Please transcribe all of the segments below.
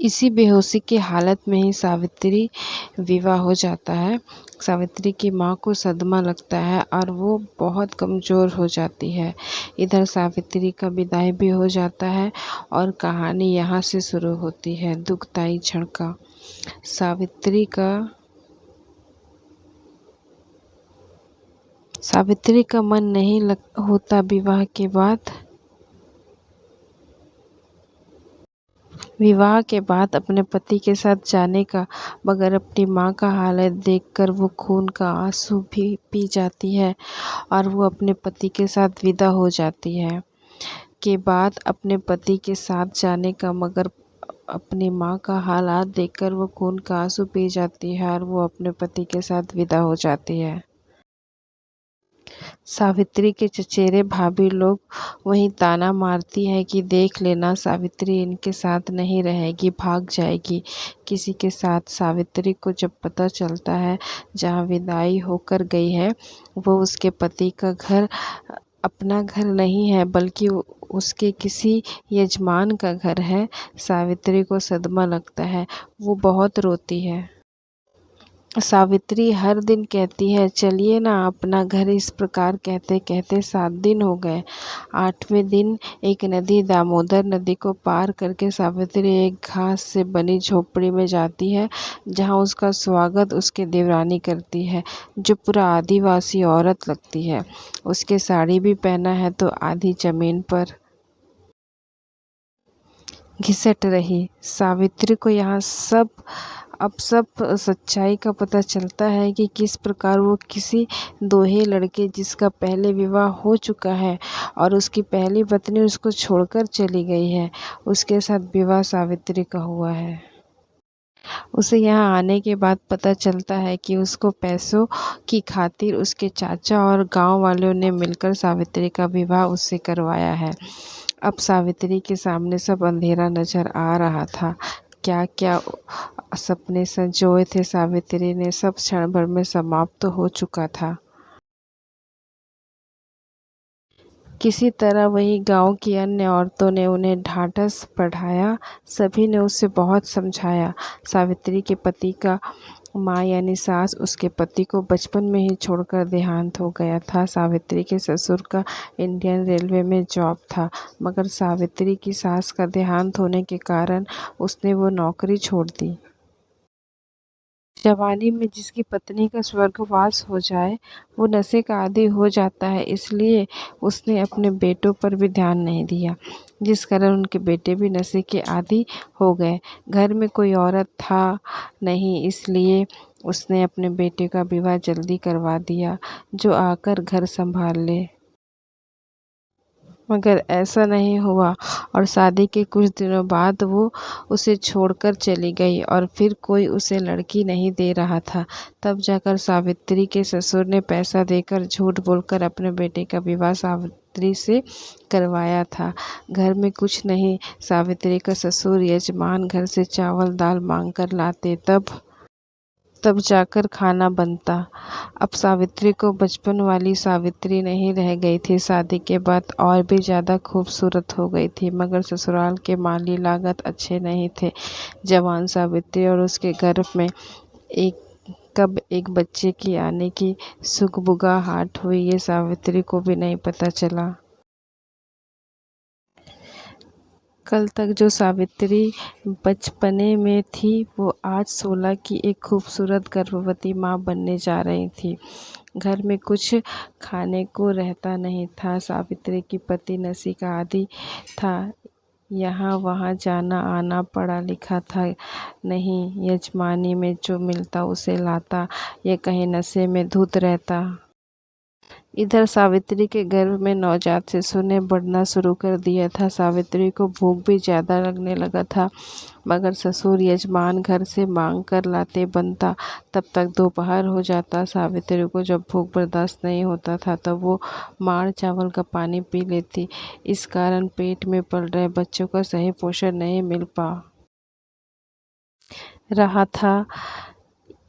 इसी बेहोशी की हालत में ही सावित्री विवाह हो जाता है। सावित्री की माँ को सदमा लगता है और वो बहुत कमज़ोर हो जाती है। इधर सावित्री का विदाई भी हो जाता है और कहानी यहाँ से शुरू होती है दुखदाई क्षण का। सावित्री का मन नहीं होता विवाह के बाद अपने पति के साथ जाने का, मगर अपनी माँ का हालत देखकर वो खून का आंसू भी पी जाती है और वो अपने पति के साथ विदा हो जाती है। के बाद अपने पति के साथ जाने का, मगर अपनी माँ का हालात देखकर वो खून का आंसू पी जाती है और वो अपने पति के साथ विदा हो जाती है। सावित्री के चचेरे भाभी लोग वहीं ताना मारती है कि देख लेना, सावित्री इनके साथ नहीं रहेगी, भाग जाएगी किसी के साथ। सावित्री को जब पता चलता है जहाँ विदाई होकर गई है वो उसके पति का घर अपना घर नहीं है बल्कि उसके किसी यजमान का घर है, सावित्री को सदमा लगता है। वो बहुत रोती है। सावित्री हर दिन कहती है चलिए ना अपना घर। इस प्रकार कहते कहते 7 दिन हो गए। 8वें दिन एक नदी दामोदर नदी को पार करके सावित्री एक घास से बनी झोपड़ी में जाती है जहाँ उसका स्वागत उसकी देवरानी करती है जो पूरा आदिवासी औरत लगती है। उसके साड़ी भी पहना है तो आधी जमीन पर घिसट रही। सावित्री को यहाँ अब सब सच्चाई का पता चलता है कि किस प्रकार वो किसी दोहे लड़के जिसका पहले विवाह हो चुका है और उसकी पहली पत्नी उसको छोड़कर चली गई है, उसके साथ विवाह सावित्री का हुआ है। उसे यहाँ आने के बाद पता चलता है कि उसको पैसों की खातिर उसके चाचा और गांव वालों ने मिलकर सावित्री का विवाह उससे करवाया है। अब सावित्री के सामने सब अंधेरा नजर आ रहा था। क्या क्या सपने संजोए थे सावित्री ने, सब क्षण भर में समाप्त हो चुका था। किसी तरह वही गांव की अन्य औरतों ने उन्हें ढांढस बढ़ाया। सभी ने उसे बहुत समझाया। सावित्री के पति का माँ यानी सास उसके पति को बचपन में ही छोड़कर देहांत हो गया था। सावित्री के ससुर का इंडियन रेलवे में जॉब था, मगर सावित्री की सास का देहांत होने के कारण उसने वो नौकरी छोड़ दी। जवानी में जिसकी पत्नी का स्वर्गवास हो जाए वो नशे का आदी हो जाता है, इसलिए उसने अपने बेटों पर भी ध्यान नहीं दिया, जिस कारण उनके बेटे भी नशे के आदी हो गए। घर में कोई औरत था नहीं, इसलिए उसने अपने बेटे का विवाह जल्दी करवा दिया जो आकर घर संभाल ले। मगर ऐसा नहीं हुआ और शादी के कुछ दिनों बाद वो उसे छोड़कर चली गई और फिर कोई उसे लड़की नहीं दे रहा था। तब जाकर सावित्री के ससुर ने पैसा देकर झूठ बोलकर अपने बेटे का विवाह सावित्री से करवाया था। घर में कुछ नहीं, सावित्री का ससुर यजमान घर से चावल दाल मांग कर लाते, तब जाकर खाना बनता। अब सावित्री को बचपन वाली सावित्री नहीं रह गई थी। शादी के बाद और भी ज़्यादा खूबसूरत हो गई थी, मगर ससुराल के माली लागत अच्छे नहीं थे। जवान सावित्री और उसके गर्भ में कब एक बच्चे की आने की सुगबुगाहट हुई ये सावित्री को भी नहीं पता चला। कल तक जो सावित्री बचपने में थी वो आज 16 की एक खूबसूरत गर्भवती माँ बनने जा रही थी। घर में कुछ खाने को रहता नहीं था। सावित्री की पति नशे का आदी था, यहाँ वहाँ जाना आना, पढ़ा लिखा था नहीं, यजमानी में जो मिलता उसे लाता, ये कहीं नशे में धुत रहता। इधर सावित्री के गर्भ में नवजात शिशु ने बढ़ना शुरू कर दिया था। सावित्री को भूख भी ज़्यादा लगने लगा था, मगर ससुर यजमान घर से मांग कर लाते बनता। तब तक दोपहर हो जाता। सावित्री को जब भूख बर्दाश्त नहीं होता था तब वो माड़ चावल का पानी पी लेती। इस कारण पेट में पल रहे बच्चों का सही पोषण नहीं मिल पा रहा था।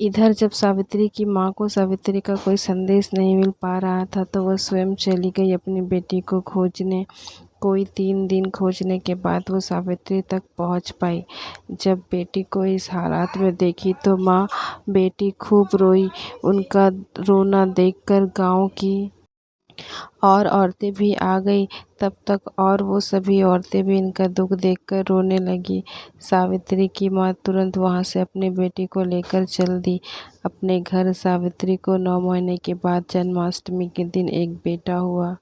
इधर जब सावित्री की माँ को सावित्री का कोई संदेश नहीं मिल पा रहा था तो वह स्वयं चली गई अपनी बेटी को खोजने। कोई 3 दिन खोजने के बाद वो सावित्री तक पहुंच पाई। जब बेटी को इस हालात में देखी तो माँ बेटी खूब रोई। उनका रोना देखकर गांव की और औरतें भी आ गई तब तक, और वो सभी औरतें भी इनका दुख देखकर रोने लगी। सावित्री की माँ तुरंत वहाँ से अपनी बेटी को लेकर चल दी अपने घर। सावित्री को 9 महीने के बाद जन्माष्टमी के दिन एक बेटा हुआ।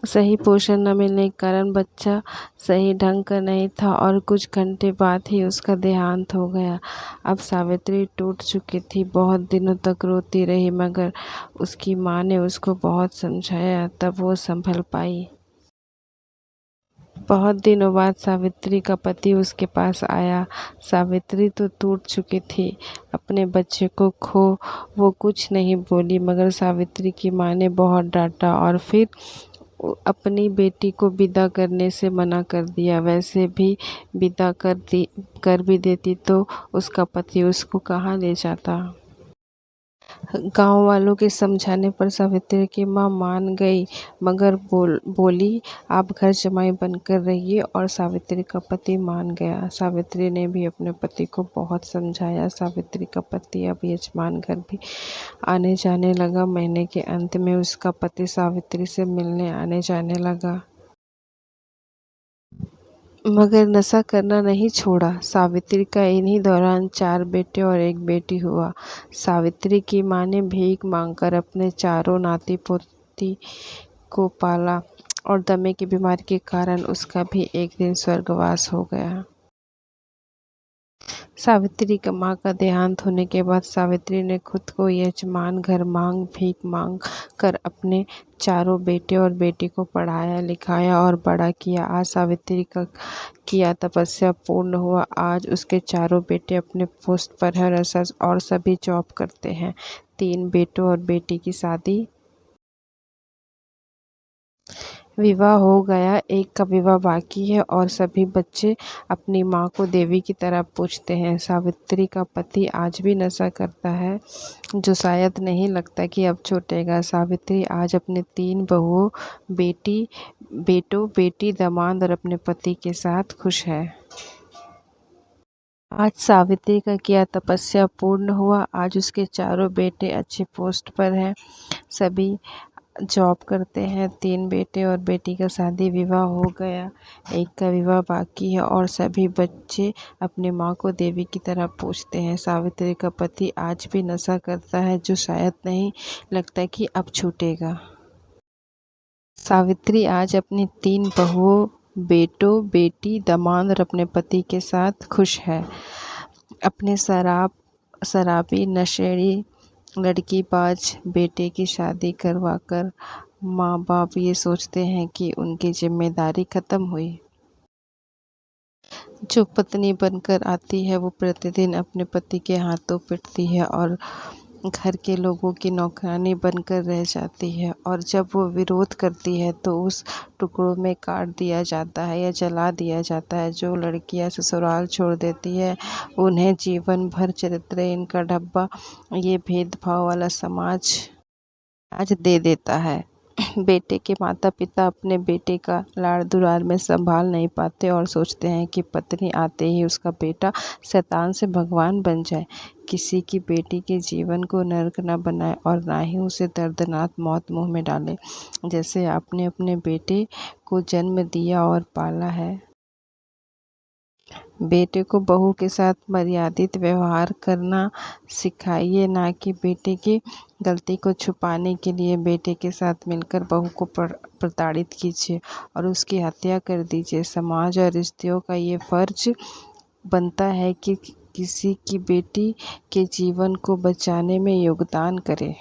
सही पोषण न मिलने के कारण बच्चा सही ढंग का नहीं था और कुछ घंटे बाद ही उसका देहांत हो गया। अब सावित्री टूट चुकी थी, बहुत दिनों तक रोती रही, मगर उसकी माँ ने उसको बहुत समझाया, तब वो संभल पाई। बहुत दिनों बाद सावित्री का पति उसके पास आया। सावित्री तो टूट चुकी थी, अपने बच्चे को खो वो कुछ नहीं बोली, मगर सावित्री की माँ ने बहुत डांटा और फिर अपनी बेटी को विदा करने से मना कर दिया। वैसे भी विदा कर भी देती तो उसका पति उसको कहाँ ले जाता। गांव वालों के समझाने पर सावित्री की माँ मान गई, मगर बोली आप घर जमाई बनकर रहिए, और सावित्री का पति मान गया। सावित्री ने भी अपने पति को बहुत समझाया। सावित्री का पति अब यजमान घर भी आने जाने लगा। महीने के अंत में उसका पति सावित्री से मिलने आने जाने लगा, मगर नशा करना नहीं छोड़ा। सावित्री का इन्हीं दौरान 4 बेटे और 1 बेटी हुआ। सावित्री की माँ ने भीख मांगकर अपने चारों नाती पोती को पाला और दमे की बीमारी के कारण उसका भी एक दिन स्वर्गवास हो गया। सावित्री का माँ का देहांत होने के बाद सावित्री ने खुद को यजमान घर भीख मांग कर अपने चारों बेटे और बेटी को पढ़ाया लिखाया और बड़ा किया। आज सावित्री का किया तपस्या पूर्ण हुआ। आज उसके चारों बेटे अपने पोस्ट पर हैं और सभी जॉब करते हैं। 3 बेटों और बेटी की शादी विवाह हो गया, एक का विवाह बाकी है और सभी बच्चे अपनी माँ को देवी की तरह पूजते हैं। सावित्री का पति आज भी नशा करता है, जो शायद नहीं लगता कि अब छूटेगा। सावित्री आज अपने 3 बहुओं, बेटों, बेटी, दामाद और अपने पति के साथ खुश है। आज सावित्री का किया तपस्या पूर्ण हुआ। आज उसके चारों बेटे अच्छे पोस्ट पर हैं, सभी जॉब करते हैं। 3 बेटे और बेटी का शादी विवाह हो गया, एक का विवाह बाकी है और सभी बच्चे अपनी माँ को देवी की तरह पूजते हैं। सावित्री का पति आज भी नशा करता है, जो शायद नहीं लगता कि अब छूटेगा। सावित्री आज अपनी 3 बहुओं, बेटों, बेटी, दामाद और अपने पति के साथ खुश है। अपने शराबी नशेड़ी लड़कीबाज बेटे की शादी करवाकर माँ बाप ये सोचते हैं कि उनकी जिम्मेदारी खत्म हुई। जो पत्नी बनकर आती है वो प्रतिदिन अपने पति के हाथों पिटती है और घर के लोगों की नौकरानी बनकर रह जाती है, और जब वो विरोध करती है तो उस टुकड़ों में काट दिया जाता है या जला दिया जाता है। जो लड़कियां ससुराल छोड़ देती है उन्हें जीवन भर चरित्रहीन का डब्बा ये भेदभाव वाला समाज आज दे देता है। बेटे के माता पिता अपने बेटे का लाड़ दुलार में संभाल नहीं पाते और सोचते हैं कि पत्नी आते ही उसका बेटा शैतान से भगवान बन जाए। किसी की बेटी के जीवन को नर्क न बनाए और ना ही उसे दर्दनाक मौत मुंह में डाले, जैसे आपने अपने बेटे को जन्म दिया और पाला है। बेटे को बहू के साथ मर्यादित व्यवहार करना सिखाइए, ना कि बेटे की गलती को छुपाने के लिए बेटे के साथ मिलकर बहू को प्रताड़ित कीजिए और उसकी हत्या कर दीजिए। समाज और स्त्रियों का ये फर्ज बनता है कि किसी की बेटी के जीवन को बचाने में योगदान करे।